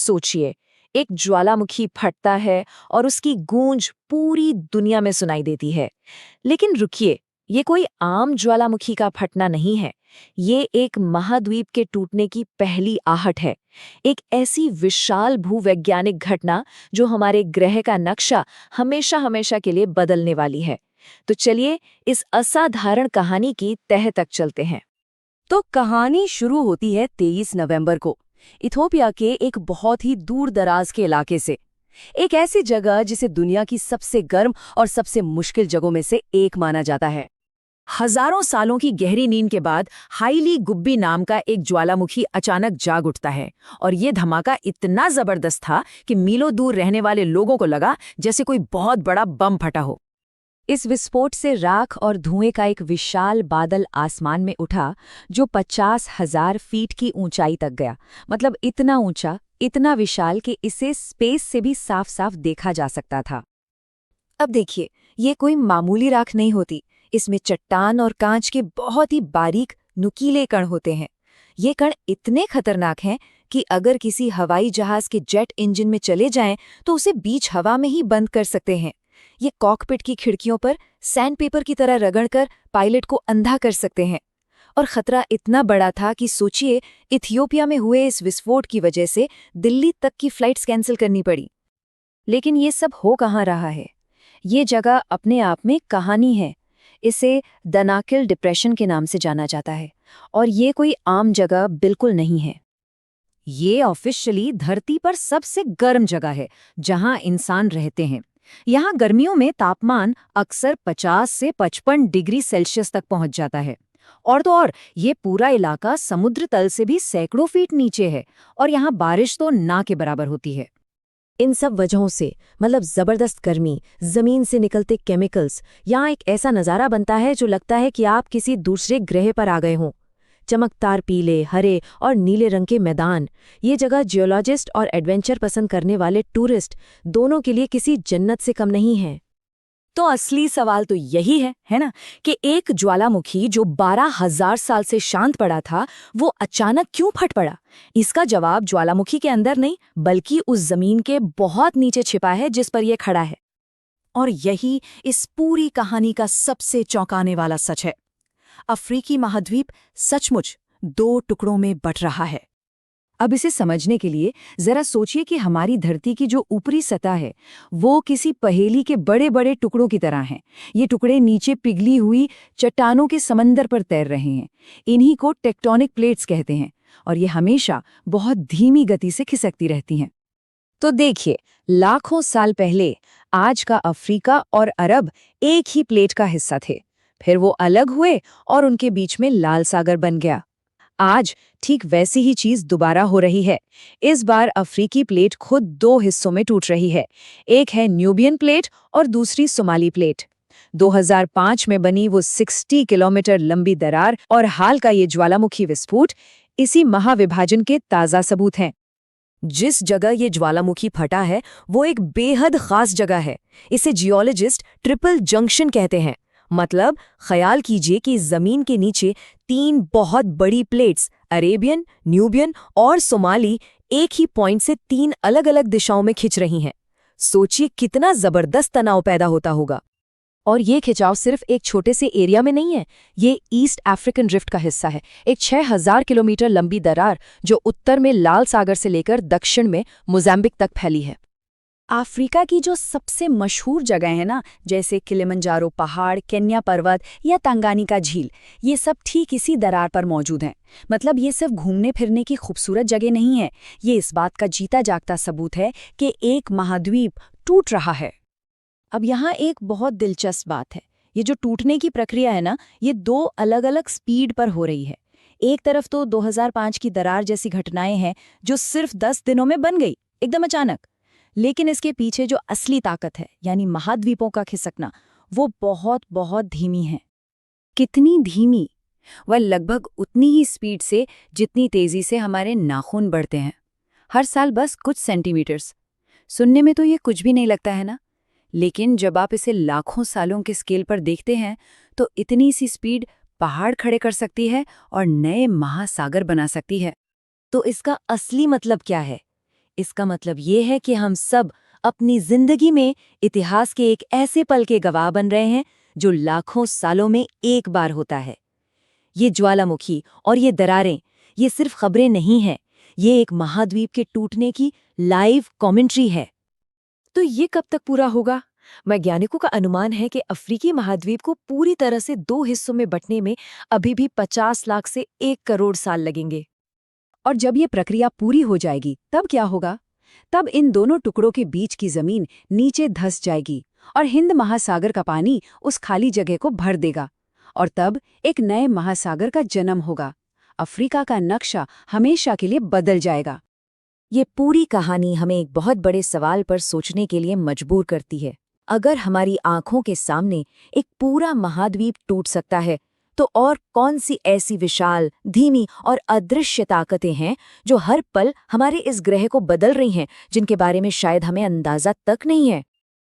सोचिए, एक ज्वालामुखी फटता है और उसकी गूंज पूरी दुनिया में सुनाई देती है। लेकिन रुकिए, ये कोई आम ज्वालामुखी का फटना नहीं है। ये एक महाद्वीप के टूटने की पहली आहट है। एक ऐसी विशाल भूवैज्ञानिक घटना जो हमारे ग्रह का नक्शा हमेशा हमेशा के लिए बदलने वाली है। तो चलिए इस असाधारण कहानी की तह तक चलते हैं। तो कहानी शुरू होती है 23 नवंबर को इथोपिया के एक बहुत ही दूर दराज के इलाके से। एक ऐसी जगह जिसे दुनिया की सबसे गर्म और सबसे मुश्किल जगहों में से एक माना जाता है। हजारों सालों की गहरी नींद के बाद हाईली गुब्बी नाम का एक ज्वालामुखी अचानक जाग उठता है और ये धमाका इतना जबरदस्त था कि मीलों दूर रहने वाले लोगों को लगा जैसे कोई बहुत बड़ा बम फटा हो। इस विस्फोट से राख और धुएं का एक विशाल बादल आसमान में उठा जो 50,000 फीट की ऊंचाई तक गया। मतलब इतना ऊंचा, इतना विशाल कि इसे स्पेस से भी साफ साफ देखा जा सकता था। अब देखिए, ये कोई मामूली राख नहीं होती। इसमें चट्टान और कांच के बहुत ही बारीक नुकीले कण होते हैं। ये कण इतने खतरनाक हैं कि अगर किसी हवाई जहाज के जेट इंजन में चले जाएं तो उसे बीच हवा में ही बंद कर सकते हैं। ये कॉकपिट की खिड़कियों पर सैंडपेपर की तरह रगड़कर पायलट को अंधा कर सकते हैं। और खतरा इतना बड़ा था कि सोचिए, इथियोपिया में हुए इस विस्फोट की वजह से दिल्ली तक की फ्लाइट्स कैंसिल करनी पड़ी। लेकिन ये सब हो कहाँ रहा है? ये जगह अपने आप में कहानी है। इसे दनाकिल डिप्रेशन के नाम से जाना जाता है और ये कोई आम जगह बिल्कुल नहीं है। ये ऑफिशियली धरती पर सबसे गर्म जगह है जहां इंसान रहते हैं। यहाँ गर्मियों में तापमान अक्सर 50 से 55 डिग्री सेल्सियस तक पहुंच जाता है। और तो और ये पूरा इलाका समुद्र तल से भी सैकड़ों फीट नीचे है और यहाँ बारिश तो ना के बराबर होती है। इन सब वजहों से मतलब जबरदस्त गर्मी, जमीन से निकलते केमिकल्स, यहाँ एक ऐसा नज़ारा बनता है जो लगता है कि आप किसी दूसरे ग्रह पर आ गए हों। चमकदार पीले, हरे और नीले रंग के मैदान, ये जगह जियोलॉजिस्ट और एडवेंचर पसंद करने वाले टूरिस्ट दोनों के लिए किसी जन्नत से कम नहीं है। तो असली सवाल तो यही है ना, कि एक ज्वालामुखी जो 12,000 साल से शांत पड़ा था, वो अचानक क्यों फट पड़ा? इसका जवाब ज्वालामुखी के अंदर नहीं, बल्कि उस जमीन के बहुत नीचे छिपा है जिस पर यह खड़ा है। और यही इस पूरी कहानी का सबसे चौंकाने वाला सच है। अफ्रीकी महाद्वीप सचमुच 2 टुकड़ों में बट रहा है। अब इसे समझने के लिए जरा सोचिए कि हमारी धरती की जो ऊपरी सतह है वो किसी पहेली के बड़े बड़े टुकड़ों की तरह हैं। ये टुकड़े नीचे पिघली हुई चट्टानों के समंदर पर तैर रहे हैं। इन्हीं को टेक्टोनिक प्लेट्स कहते हैं और ये हमेशा बहुत धीमी गति से खिसकती रहती हैं। तो देखिए, लाखों साल पहले आज का अफ्रीका और अरब एक ही प्लेट का हिस्सा थे। फिर वो अलग हुए और उनके बीच में लाल सागर बन गया। आज ठीक वैसी ही चीज दोबारा हो रही है। इस बार अफ्रीकी प्लेट खुद 2 हिस्सों में टूट रही है। एक है न्यूबियन प्लेट और दूसरी सोमाली प्लेट। 2005 में बनी वो 60 किलोमीटर लंबी दरार और हाल का ये ज्वालामुखी विस्फोट इसी महाविभाजन के ताज़ा सबूत हैं। जिस जगह ये ज्वालामुखी फटा है वो एक बेहद खास जगह है। इसे जियोलॉजिस्ट ट्रिपल जंक्शन कहते हैं। मतलब ख्याल कीजिए कि जमीन के नीचे 3 बहुत बड़ी प्लेट्स, अरेबियन, न्यूबियन और सोमाली, एक ही पॉइंट से 3 अलग-अलग दिशाओं में खिंच रही हैं। सोचिए कितना जबरदस्त तनाव पैदा होता होगा। और ये खिंचाव सिर्फ एक छोटे से एरिया में नहीं है, ये ईस्ट अफ्रीकन रिफ्ट का हिस्सा है। एक 6,000 किलोमीटर लंबी दरार जो उत्तर में लाल सागर से लेकर दक्षिण में मोजाम्बिक तक फैली है। अफ्रीका की जो सबसे मशहूर जगह है ना, जैसे किलिमंजारो पहाड़, केन्या पर्वत या तंगानिका झील, ये सब ठीक इसी दरार पर मौजूद हैं। मतलब ये सिर्फ घूमने फिरने की खूबसूरत जगह नहीं है, ये इस बात का जीता जागता सबूत है कि एक महाद्वीप टूट रहा है। अब यहाँ एक बहुत दिलचस्प बात है। ये जो टूटने की प्रक्रिया है ना, ये 2 अलग-अलग स्पीड पर हो रही है। एक तरफ तो 2005 की दरार जैसी घटनाएं हैं जो सिर्फ 10 दिनों में बन गई, एकदम अचानक। लेकिन इसके पीछे जो असली ताकत है, यानी महाद्वीपों का खिसकना, वो बहुत बहुत धीमी है। कितनी धीमी? वह लगभग उतनी ही स्पीड से जितनी तेजी से हमारे नाखून बढ़ते हैं, हर साल बस कुछ सेंटीमीटर्स। सुनने में तो ये कुछ भी नहीं लगता है ना, लेकिन जब आप इसे लाखों सालों के स्केल पर देखते हैं तो इतनी सी स्पीड पहाड़ खड़े कर सकती है और नए महासागर बना सकती है। तो इसका असली मतलब क्या है? इसका मतलब ये है कि हम सब अपनी जिंदगी में इतिहास के एक ऐसे पल के गवाह बन रहे हैं जो लाखों सालों में एक बार होता है। ये ज्वालामुखी और ये दरारें, ये सिर्फ खबरें नहीं हैं, ये एक महाद्वीप के टूटने की लाइव कमेंट्री है। तो ये कब तक पूरा होगा? वैज्ञानिकों का अनुमान है कि अफ्रीकी महाद्वीप को पूरी तरह से 2 हिस्सों में बंटने में अभी भी 50 लाख से 1 करोड़ साल लगेंगे। और जब ये प्रक्रिया पूरी हो जाएगी तब क्या होगा? तब इन दोनों टुकड़ों के बीच की जमीन नीचे धंस जाएगी और हिंद महासागर का पानी उस खाली जगह को भर देगा और तब एक नए महासागर का जन्म होगा। अफ्रीका का नक्शा हमेशा के लिए बदल जाएगा। ये पूरी कहानी हमें एक बहुत बड़े सवाल पर सोचने के लिए मजबूर करती है। अगर हमारी आंखों के सामने एक पूरा महाद्वीप टूट सकता है, तो और कौन सी ऐसी विशाल, धीमी और अदृश्य ताकतें हैं जो हर पल हमारे इस ग्रह को बदल रही हैं, जिनके बारे में शायद हमें अंदाजा तक नहीं है।